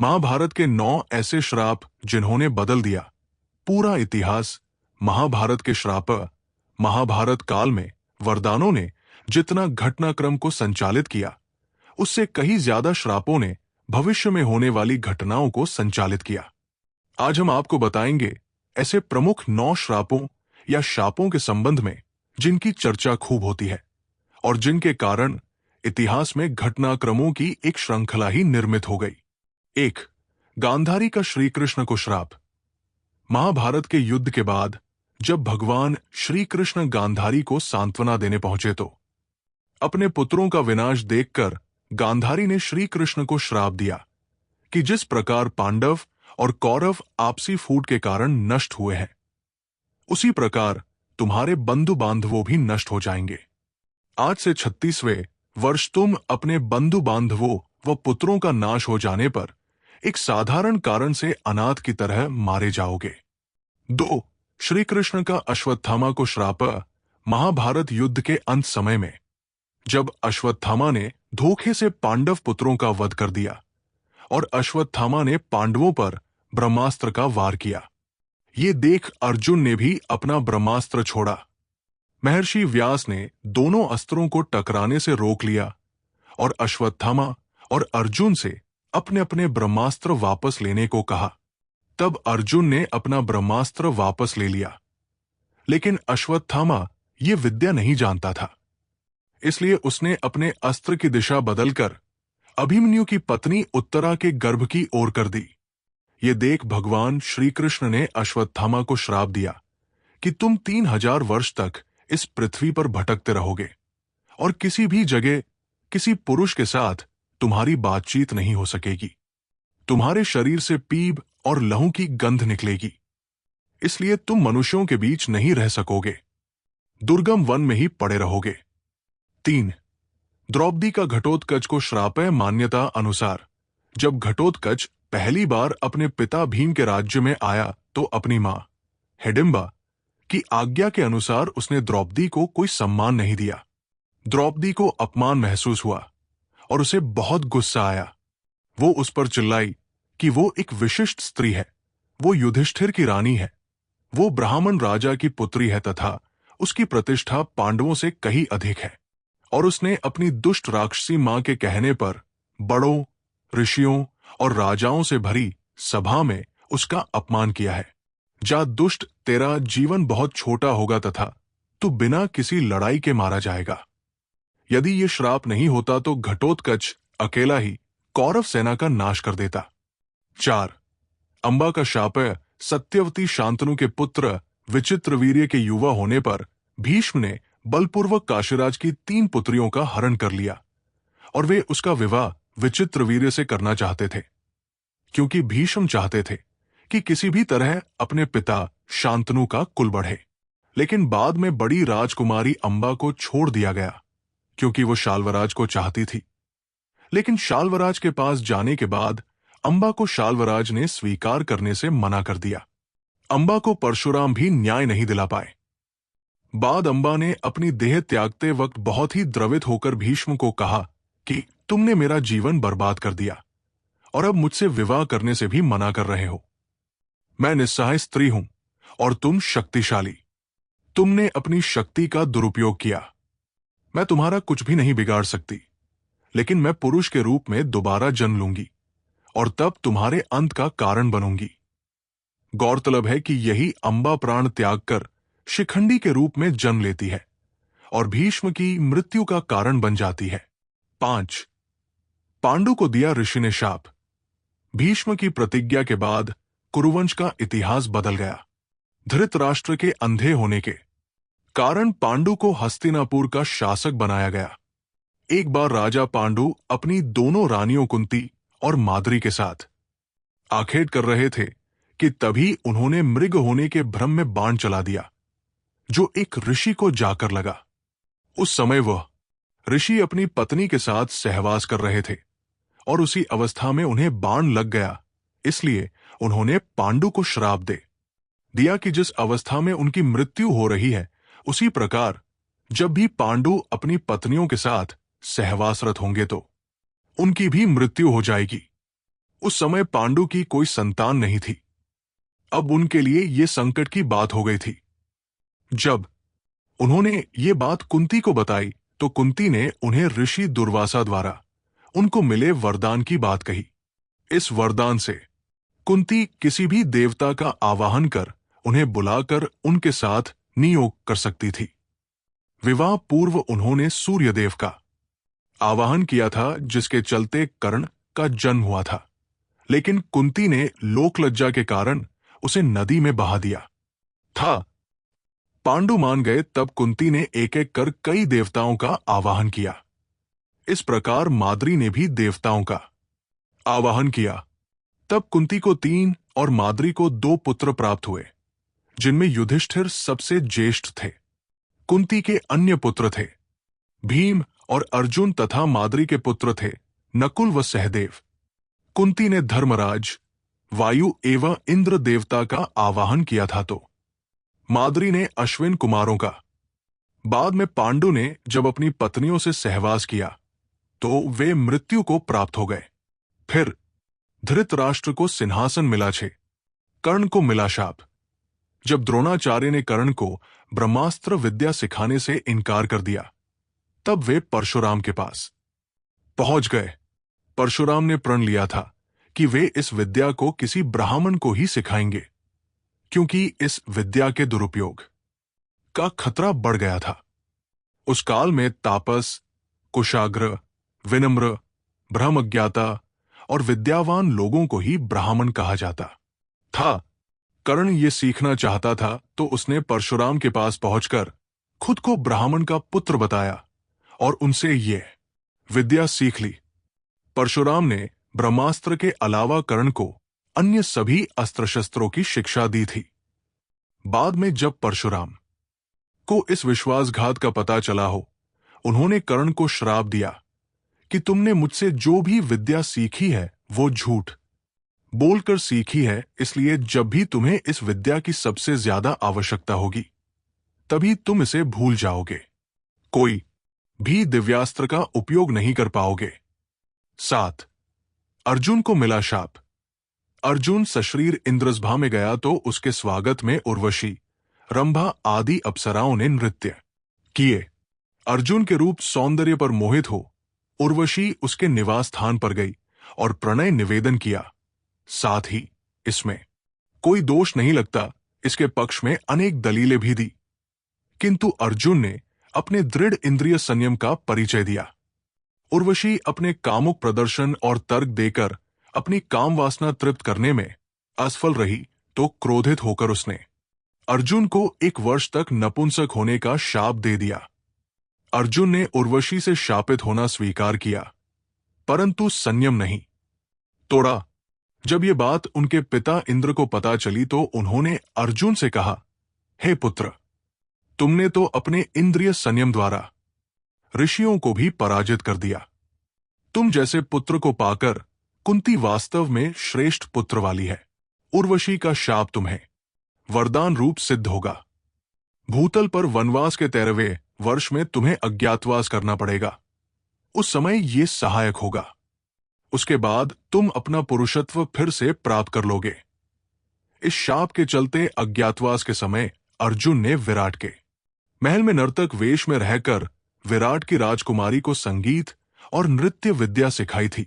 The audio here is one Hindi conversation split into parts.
महाभारत के 9 ऐसे श्राप जिन्होंने बदल दिया पूरा इतिहास। महाभारत के श्राप। महाभारत काल में वरदानों ने जितना घटनाक्रम को संचालित किया, उससे कहीं ज्यादा श्रापों ने भविष्य में होने वाली घटनाओं को संचालित किया। आज हम आपको बताएंगे ऐसे प्रमुख 9 श्रापों या शापों के संबंध में जिनकी चर्चा खूब होती है और जिनके कारण इतिहास में घटनाक्रमों की एक श्रृंखला ही निर्मित हो गई। 1. गांधारी का श्री कृष्ण को श्राप। महाभारत के युद्ध के बाद जब भगवान श्री कृष्ण गांधारी को सांत्वना देने पहुंचे तो अपने पुत्रों का विनाश देखकर गांधारी ने श्री कृष्ण को श्राप दिया कि जिस प्रकार पांडव और कौरव आपसी फूट के कारण नष्ट हुए हैं, उसी प्रकार तुम्हारे बंधु बांधवों भी नष्ट हो जाएंगे। आज से 36वें वर्ष तुम अपने बंधु बांधवों व पुत्रों का नाश हो जाने पर एक साधारण कारण से अनाथ की तरह मारे जाओगे। 2. श्री कृष्ण का अश्वत्थामा को श्राप। महाभारत युद्ध के अंत समय में जब अश्वत्थामा ने धोखे से पांडव पुत्रों का वध कर दिया और अश्वत्थामा ने पांडवों पर ब्रह्मास्त्र का वार किया, ये देख अर्जुन ने भी अपना ब्रह्मास्त्र छोड़ा। महर्षि व्यास ने दोनों अस्त्रों को टकराने से रोक लिया और अश्वत्थामा और अर्जुन से अपने अपने ब्रह्मास्त्र वापस लेने को कहा। तब अर्जुन ने अपना ब्रह्मास्त्र वापस ले लिया, लेकिन अश्वत्थामा ये विद्या नहीं जानता था, इसलिए उसने अपने अस्त्र की दिशा बदलकर अभिमन्यु की पत्नी उत्तरा के गर्भ की ओर कर दी। ये देख भगवान श्री कृष्ण ने अश्वत्थामा को श्राप दिया कि तुम 3000 वर्ष तक इस पृथ्वी पर भटकते रहोगे और किसी भी जगह किसी पुरुष के साथ तुम्हारी बातचीत नहीं हो सकेगी। तुम्हारे शरीर से पीप और लहू की गंध निकलेगी, इसलिए तुम मनुष्यों के बीच नहीं रह सकोगे, दुर्गम वन में ही पड़े रहोगे। 3. द्रौपदी का घटोत्कच को श्राप है। मान्यता अनुसार जब घटोत्कच पहली बार अपने पिता भीम के राज्य में आया तो अपनी मां हिडिंबा की आज्ञा के अनुसार उसने द्रौपदी को कोई सम्मान नहीं दिया। द्रौपदी को अपमान महसूस हुआ और उसे बहुत गुस्सा आया। वो उस पर चिल्लाई कि वो एक विशिष्ट स्त्री है, वो युधिष्ठिर की रानी है, वो ब्राह्मण राजा की पुत्री है तथा उसकी प्रतिष्ठा पांडवों से कहीं अधिक है, और उसने अपनी दुष्ट राक्षसी मां के कहने पर बड़ों, ऋषियों और राजाओं से भरी सभा में उसका अपमान किया है। जा दुष्ट, तेरा जीवन बहुत छोटा होगा तथा तू बिना किसी लड़ाई के मारा जाएगा। यदि ये श्राप नहीं होता तो घटोत्कच अकेला ही कौरव सेना का नाश कर देता। 4. अंबा का शाप है। सत्यवती शांतनु के पुत्र विचित्रवीर्य के युवा होने पर भीष्म ने बलपूर्वक काशीराज की 3 पुत्रियों का हरण कर लिया और वे उसका विवाह विचित्रवीर्य से करना चाहते थे, क्योंकि भीष्म चाहते थे कि किसी भी तरह अपने पिता शांतनु का कुल बढ़े। लेकिन बाद में बड़ी राजकुमारी अंबा को छोड़ दिया गया क्योंकि वो शाल्वराज को चाहती थी। लेकिन शाल्वराज के पास जाने के बाद अंबा को शाल्वराज ने स्वीकार करने से मना कर दिया। अंबा को परशुराम भी न्याय नहीं दिला पाए। बाद अंबा ने अपनी देह त्यागते वक्त बहुत ही द्रवित होकर भीष्म को कहा कि तुमने मेरा जीवन बर्बाद कर दिया और अब मुझसे विवाह करने से भी मना कर रहे हो। मैं निस्सहाय स्त्री हूं और तुम शक्तिशाली। तुमने अपनी शक्ति का दुरुपयोग किया। मैं तुम्हारा कुछ भी नहीं बिगाड़ सकती, लेकिन मैं पुरुष के रूप में दोबारा जन्म लूंगी और तब तुम्हारे अंत का कारण बनूंगी। गौरतलब है कि यही अंबा प्राण त्याग कर शिखंडी के रूप में जन्म लेती है और भीष्म की मृत्यु का कारण बन जाती है। 5. पांडु को दिया ऋषि ने शाप। भीष्म की प्रतिज्ञा के बाद कुरुवंश का इतिहास बदल गया। धृतराष्ट्र के अंधे होने के कारण पांडु को हस्तिनापुर का शासक बनाया गया। एक बार राजा पांडु अपनी दोनों रानियों कुंती और माद्री के साथ आखेट कर रहे थे कि तभी उन्होंने मृग होने के भ्रम में बाण चला दिया, जो एक ऋषि को जाकर लगा। उस समय वह ऋषि अपनी पत्नी के साथ सहवास कर रहे थे और उसी अवस्था में उन्हें बाण लग गया, इसलिए उन्होंने पांडु को श्राप दे दिया कि जिस अवस्था में उनकी मृत्यु हो रही है, उसी प्रकार जब भी पांडु अपनी पत्नियों के साथ सहवासरत होंगे तो उनकी भी मृत्यु हो जाएगी। उस समय पांडु की कोई संतान नहीं थी। अब उनके लिए यह संकट की बात हो गई थी। जब उन्होंने ये बात कुंती को बताई तो कुंती ने उन्हें ऋषि दुर्वासा द्वारा उनको मिले वरदान की बात कही। इस वरदान से कुंती किसी भी देवता का आवाहन कर उन्हें बुलाकर उनके साथ नियोग कर सकती थी। विवाह पूर्व उन्होंने सूर्यदेव का आवाहन किया था, जिसके चलते कर्ण का जन्म हुआ था, लेकिन कुंती ने लोकलज्जा के कारण उसे नदी में बहा दिया था। पांडु मान गए, तब कुंती ने एक एक कर कई देवताओं का आवाहन किया। इस प्रकार माद्री ने भी देवताओं का आवाहन किया। तब कुंती को 3 और माद्री को 2 पुत्र प्राप्त हुए, जिनमें युधिष्ठिर सबसे ज्येष्ठ थे। कुंती के अन्य पुत्र थे भीम और अर्जुन, तथा माद्री के पुत्र थे नकुल व सहदेव। कुंती ने धर्मराज, वायु एवं इंद्र देवता का आवाहन किया था, तो माद्री ने अश्विन कुमारों का। बाद में पांडु ने जब अपनी पत्नियों से सहवास किया तो वे मृत्यु को प्राप्त हो गए। फिर धृतराष्ट्र को सिंहासन मिला 6, कर्ण को मिला शाप। जब द्रोणाचार्य ने कर्ण को ब्रह्मास्त्र विद्या सिखाने से इनकार कर दिया, तब वे परशुराम के पास पहुंच गए। परशुराम ने प्रण लिया था कि वे इस विद्या को किसी ब्राह्मण को ही सिखाएंगे, क्योंकि इस विद्या के दुरुपयोग का खतरा बढ़ गया था। उस काल में तापस, कुशाग्र, विनम्र, ब्रह्मज्ञाता और विद्यावान लोगों को ही ब्राह्मण कहा जाता था। कर्ण ये सीखना चाहता था, तो उसने परशुराम के पास पहुंचकर खुद को ब्राह्मण का पुत्र बताया और उनसे ये विद्या सीख ली। परशुराम ने ब्रह्मास्त्र के अलावा कर्ण को अन्य सभी अस्त्र शस्त्रों की शिक्षा दी थी। बाद में जब परशुराम को इस विश्वासघात का पता चला हो, उन्होंने कर्ण को श्राप दिया कि तुमने मुझसे जो भी विद्या सीखी है वो झूठ बोलकर सीखी है, इसलिए जब भी तुम्हें इस विद्या की सबसे ज्यादा आवश्यकता होगी, तभी तुम इसे भूल जाओगे। कोई भी दिव्यास्त्र का उपयोग नहीं कर पाओगे। 7. अर्जुन को मिला शाप। अर्जुन सशरीर इंद्रसभा में गया तो उसके स्वागत में उर्वशी, रंभा आदि अप्सराओं ने नृत्य किए। अर्जुन के रूप सौंदर्य पर मोहित हो उर्वशी उसके निवास स्थान पर गई और प्रणय निवेदन किया। साथ ही इसमें कोई दोष नहीं लगता, इसके पक्ष में अनेक दलीलें भी दी, किंतु अर्जुन ने अपने दृढ़ इंद्रिय संयम का परिचय दिया। उर्वशी अपने कामुक प्रदर्शन और तर्क देकर अपनी काम वासना तृप्त करने में असफल रही तो क्रोधित होकर उसने अर्जुन को 1 वर्ष तक नपुंसक होने का शाप दे दिया। अर्जुन ने उर्वशी से शापित होना स्वीकार किया, परंतु संयम नहीं तोड़ा। जब ये बात उनके पिता इंद्र को पता चली तो उन्होंने अर्जुन से कहा, हे पुत्र, तुमने तो अपने इंद्रिय संयम द्वारा ऋषियों को भी पराजित कर दिया। तुम जैसे पुत्र को पाकर कुंती वास्तव में श्रेष्ठ पुत्र वाली है। उर्वशी का शाप तुम्हें वरदान रूप सिद्ध होगा। भूतल पर वनवास के 13वें वर्ष में तुम्हें अज्ञातवास करना पड़ेगा। उस समय ये सहायक होगा। उसके बाद तुम अपना पुरुषत्व फिर से प्राप्त कर लोगे। इस शाप के चलते अज्ञातवास के समय अर्जुन ने विराट के महल में नर्तक वेश में रहकर विराट की राजकुमारी को संगीत और नृत्य विद्या सिखाई थी।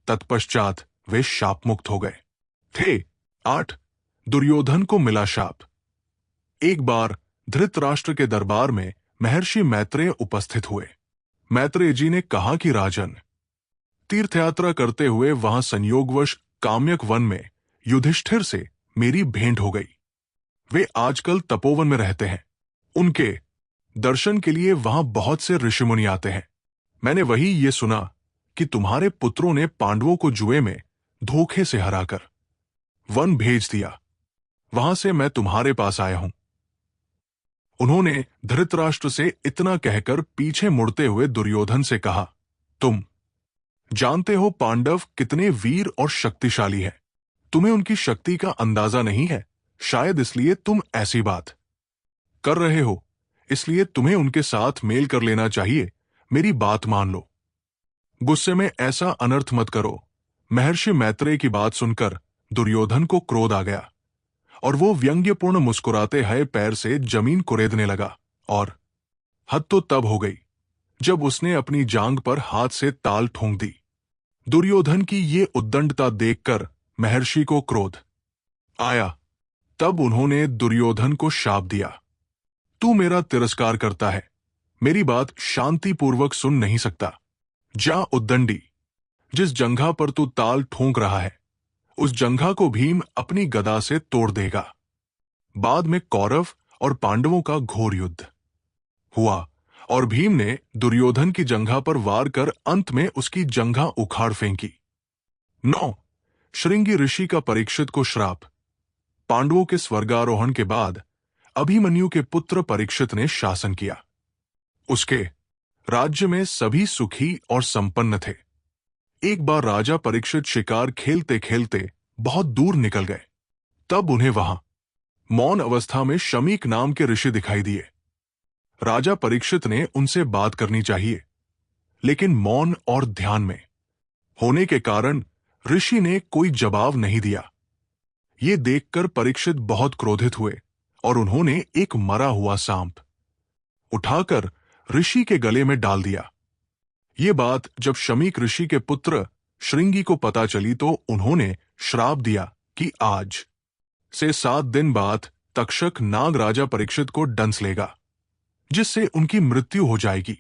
तत्पश्चात वे शाप मुक्त हो गए थे। 8. दुर्योधन को मिला शाप। एक बार धृतराष्ट्र के दरबार में महर्षि मैत्रेय उपस्थित हुए। मैत्रेय जी ने कहा कि राजन, तीर्थयात्रा करते हुए वहां संयोगवश काम्यक वन में युधिष्ठिर से मेरी भेंट हो गई। वे आजकल तपोवन में रहते हैं। उनके दर्शन के लिए वहां बहुत से ऋषिमुनि आते हैं। मैंने वही ये सुना कि तुम्हारे पुत्रों ने पांडवों को जुए में धोखे से हराकर वन भेज दिया। वहां से मैं तुम्हारे पास आया हूं। उन्होंने धृतराष्ट्र से इतना कहकर पीछे मुड़ते हुए दुर्योधन से कहा, तुम जानते हो पांडव कितने वीर और शक्तिशाली हैं। तुम्हें उनकी शक्ति का अंदाजा नहीं है। शायद इसलिए तुम ऐसी बात कर रहे हो। इसलिए तुम्हें उनके साथ मेल कर लेना चाहिए। मेरी बात मान लो। गुस्से में ऐसा अनर्थ मत करो। महर्षि मैत्रेय की बात सुनकर दुर्योधन को क्रोध आ गया और वो व्यंग्यपूर्ण मुस्कुराते हुए पैर से जमीन कुरेदने लगा। और हद तो तब हो गई जब उसने अपनी जांग पर हाथ से ताल ठोंक दी। दुर्योधन की ये उद्दंडता देखकर महर्षि को क्रोध आया। तब उन्होंने दुर्योधन को शाप दिया, तू मेरा तिरस्कार करता है, मेरी बात शांतिपूर्वक सुन नहीं सकता। जा उद्दंडी, जिस जंघा पर तू ताल ठोंक रहा है उस जंघा को भीम अपनी गदा से तोड़ देगा। बाद में कौरव और पांडवों का घोर युद्ध हुआ और भीम ने दुर्योधन की जंघा पर वार कर अंत में उसकी जंघा उखाड़ फेंकी। 9 श्रृंगी ऋषि का परीक्षित को श्राप। पांडवों के स्वर्गारोहण के बाद अभिमन्यु के पुत्र परीक्षित ने शासन किया। उसके राज्य में सभी सुखी और संपन्न थे। एक बार राजा परीक्षित शिकार खेलते खेलते बहुत दूर निकल गए। तब उन्हें वहां मौन अवस्था में शमीक नाम के ऋषि दिखाई दिए। राजा परीक्षित ने उनसे बात करनी चाहिए, लेकिन मौन और ध्यान में होने के कारण ऋषि ने कोई जवाब नहीं दिया। ये देखकर परीक्षित बहुत क्रोधित हुए और उन्होंने एक मरा हुआ सांप उठाकर ऋषि के गले में डाल दिया। ये बात जब शमीक ऋषि के पुत्र श्रृंगी को पता चली तो उन्होंने श्राप दिया कि आज से 7 दिन बाद तक्षक नाग राजा परीक्षित को डंस लेगा, जिससे उनकी मृत्यु हो जाएगी।